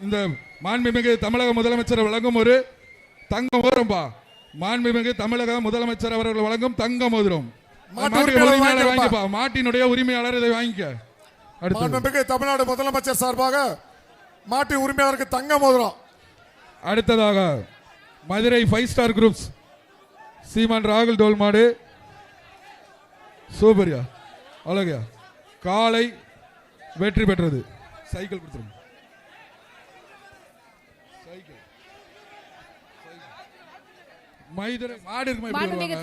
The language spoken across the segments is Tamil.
இந்த மாண்புமிகு தமிழக முதலமைச்சர் வழங்கும் ஒரு தங்க மோதிரம்பா. மாண்புமிகு தமிழக முதலமைச்சர் அவர்கள் வழங்கும் தங்க மோதிரம். உரிமையாளர் வாங்கிப்பா, மாட்டினுடைய உரிமையாளர் இதை வாங்கிக்க. மாண்புமிகு தமிழ்நாடு முதலமைச்சர் சார்பாக மாட்டின் உரிமையாளருக்கு தங்க மோதிரம். அடுத்ததாக மதுரை 5 ஸ்டார் குரூப்ஸ் சீமான் ராகுல் டோல் மாடு. சூப்பர்யா, அழகா, காலை வெற்றி பெற்றது. சைக்கிள் கொடுத்துருங்க.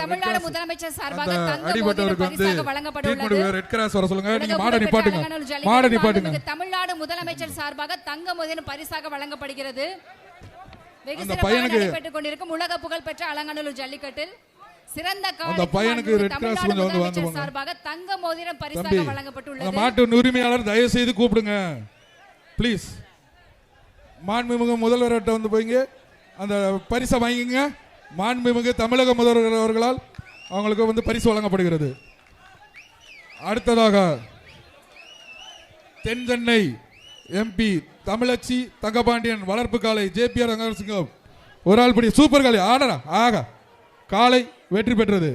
தமிழ்நாடு முதலமைச்சர் சார்பாக அடிபட்டவருக்கு வந்து வழங்கப்பட்டுள்ளது. ரெட் கிராஸ் வர சொல்லுங்க. நீங்க மாட நிப்பாட்டுங்க, மாட நிப்பாட்டுங்க. தமிழ்நாடு முதலமைச்சர் சார்பாக தங்க மோதிரம் பரிசாக வழங்கப்படுகிறது. வெகு அந்த சிறப்பாக பையனுக்கு நடைபெற்றுக் கொண்டிருக்கும் உலக புகழ்பெற்ற அலங்காநல்லூர் ஜல்லிக்கட்டில் சிறந்த அந்த பையனுக்கு ரெட் கிராஸ் கொஞ்சம் வந்து வாங்குங்க. சார்பாக தங்க மோதிரம் பரிசாக வழங்கப்பட்டுள்ளது. அந்த மாட்டு உரிமையாளர் தயவு செய்து கூப்பிடுங்க ப்ளீஸ். மாண்புமிகு முதல்வர்கிட்ட வந்து போய்ங்க அந்த பரிசை வாங்கிங்க. மாண்புமிகு தமிழக முதல்வர் அவர்களால் அவங்களுக்கு வந்து பரிசு வழங்கப்படுகிறது. அடுத்ததாக தென் சென்னை எம்பி தமிழச்சி தங்கபாண்டியன் வளர்ப்பு காலை ஜேபிஆர் ரங்கசிங்கம் ஒரு ஆள் படி சூப்பர் காலை ஆடரா ஆக காலை வெற்றி பெற்றது.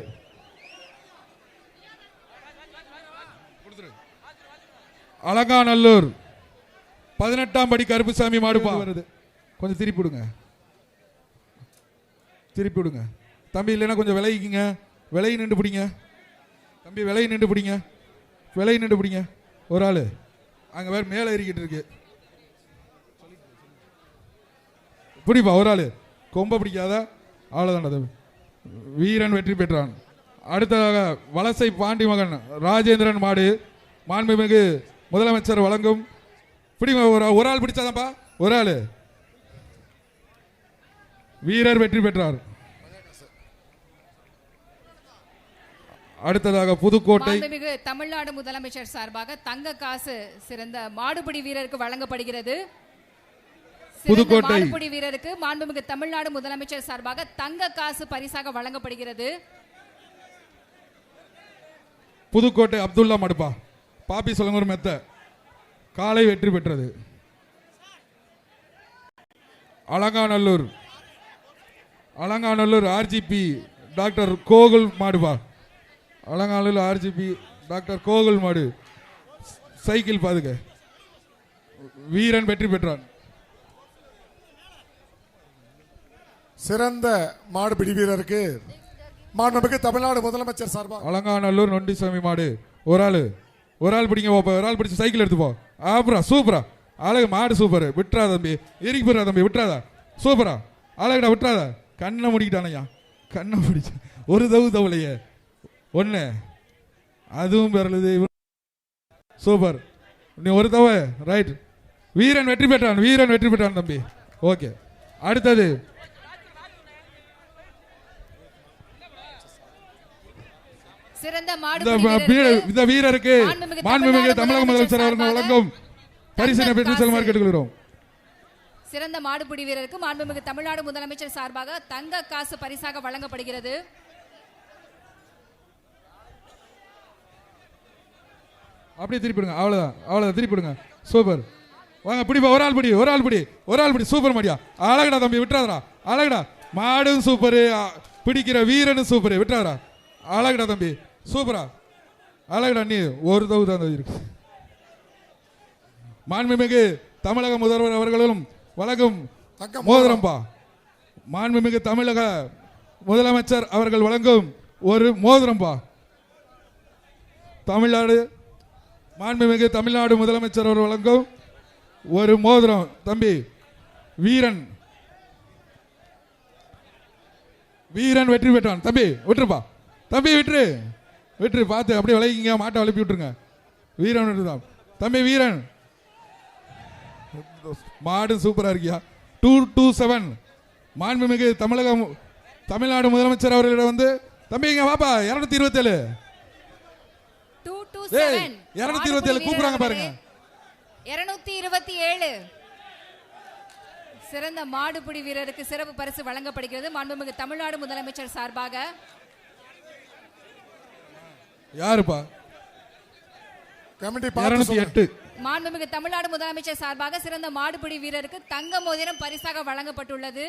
அலங்காநல்லூர் 18ஆம் படி கருப்புசாமி மாடுப்பா வருது. கொஞ்சம் திருப்பி விடுங்க, திருப்பி விடுங்க தம்பி. இல்லைன்னா கொஞ்சம் விலகிக்கிங்க, விலகி நின்று பிடிங்க தம்பி, விலகி நின்று பிடிங்க, விலகி நின்று பிடிங்க. ஒரு ஆள் அங்கே வேறு மேலே ஏறிக்கிட்டு இருக்கு, பிடிப்பா. ஒரு ஆள் கொம்ப பிடிக்காத அவ்வளோதான் தம்பி. வீரன் வெற்றி பெற்றான். அடுத்ததாக வலசை பாண்டி மகன் ராஜேந்திரன் மாடு மாண்புமிகு முதலமைச்சர் வழங்கும். பிடிங்க, ஒரு ஆள் பிடிச்சாதான்ப்பா. ஒரு ஆள் வீரர் வெற்றி பெற்றார். அடுத்ததாக புதுக்கோட்டை தமிழ்நாடு முதலமைச்சர் சார்பாக தங்க காசு சிறந்த மாடுபிடி வீரருக்கு வழங்கப்படுகிறது. புதுக்கோட்டை மாடுபிடி வீரருக்கு மாண்புமிகு தமிழ்நாடு முதலமைச்சர் சார்பாக தங்க காசு பரிசாக வழங்கப்படுகிறது. புதுக்கோட்டை அப்துல்லா மடுப்பா பாப்பி சொல்லுங்க மெத்த காலை வெற்றி பெற்றது. அலங்காநல்லூர் அலங்காநல்லூர் ஆர்ஜிபி டாக்டர் கோகுல் மாடுபா. அலங்காநல்லூர் ஆர்ஜிபி டாக்டர் கோகுல் மாடு சைக்கிள் பாதுக வீரன் வெற்றி பெற்றான். சிறந்த மாடுபிடி வீரருக்கு மாண்புமிகு தமிழ்நாடு முதலமைச்சர் சார்பாக அலங்காநல்லூர் நொண்டிசாமி மாடு. ஒரு ஆள் பிடிங்க, ஒரு ஆள் பிடிச்சி சைக்கிள் எடுத்துப்போ. அப்புறம் சூப்பரா அழகு மாடு சூப்பர். விட்டுறாத தம்பி, எரிக்கு போடுறா தம்பி, விட்டுறாதா. சூப்பரா அழகுடா, விட்டுறாத. கண்ணை முடிக்கிட்டானையா, கண்ணை பிடிச்ச ஒரு தவுளையே ஒன்று அதுவும் பெறலுது. சூப்பர், நீ ஒரு தவ ரைட். வீரன் வெற்றி பெற்றான், வீரன் வெற்றி பெற்றான் தம்பி. ஓகே, அடுத்தது இந்த வீரருக்கு மாண்புமிகு தமிழக முதலமைச்சர் அவர்கள் வழங்கும் பரிசினை பெற்று செல்லுமாறு கேட்டுக்கொள்கிறோம். சிறந்த மாடுபிடி வீரருக்கு மாண்புமிகு தமிழ்நாடு முதலமைச்சர் சார்பாக தங்க காசு பரிசாக வழங்கப்படுகிறது. அப்படியே திருப்பிடுங்க, அவ்வளவுதான் அவ்வளவுதான், திருப்பிடுங்க. சூப்பர், வாங்க பிடிப்பா. ஒரு ஆள் பிடி, ஒரு ஆள் பிடி, ஒரு ஆள் பிடி. சூப்பர் மாடியா, அழகடா தம்பி, விட்டுறாதரா. அழகடா, மாடும் சூப்பரு, பிடிக்கிற வீரனும் சூப்பரு, விட்டுறாதரா. அழகடா தம்பி, சூப்பரா அழகடா. நீ ஒரு தவு தான் இருக்கு. மாண்புமிகு தமிழக முதல்வர் அவர்களும் வழங்கும் மோதிரம்பா. மாண்புமிகு தமிழக முதலமைச்சர் அவர்கள் வழங்கும் ஒரு மோதிரம்பா. தமிழ்நாடு மாண்புமிகு தமிழ்நாடு முதலமைச்சர் அவர் வழங்கும் ஒரு மோதிரம் தம்பி. வீரன் வீரன் வெற்றி பெற்றான் தம்பி. விட்டுருப்பா தம்பி, விட்டுரு விட்டுரு, பார்த்து அப்படியே விளையிங்க, மாட்டை வளப்பி விட்டுருங்க. வீரன் விட்டுருதான் தம்பி. வீரன் மாடு சூப்பரா இருக்கியா. 227 மாண்புமிகு தமிழ்நாடு முதலமைச்சர் அவர்களிடம் வந்து தம்பி இங்க வாப்பா. 227 227 கூப்பிடுறாங்க பாருங்க. 227 சிறந்த மாடுபிடி வீரருக்கு சிறப்பு பரிசு வழங்கப்படுகிறது. மாண்புமிகு தமிழ்நாடு முதலமைச்சர் சார்பாக யாருப்பா கமிட்டி பார்த்து 208 மாண்புமிகு தமிழ்நாடு முதலமைச்சர் சார்பாக சிறந்த மாடுபிடி வீரருக்கு தங்க மோதிரம் பரிசாக வழங்கப்பட்டுள்ளது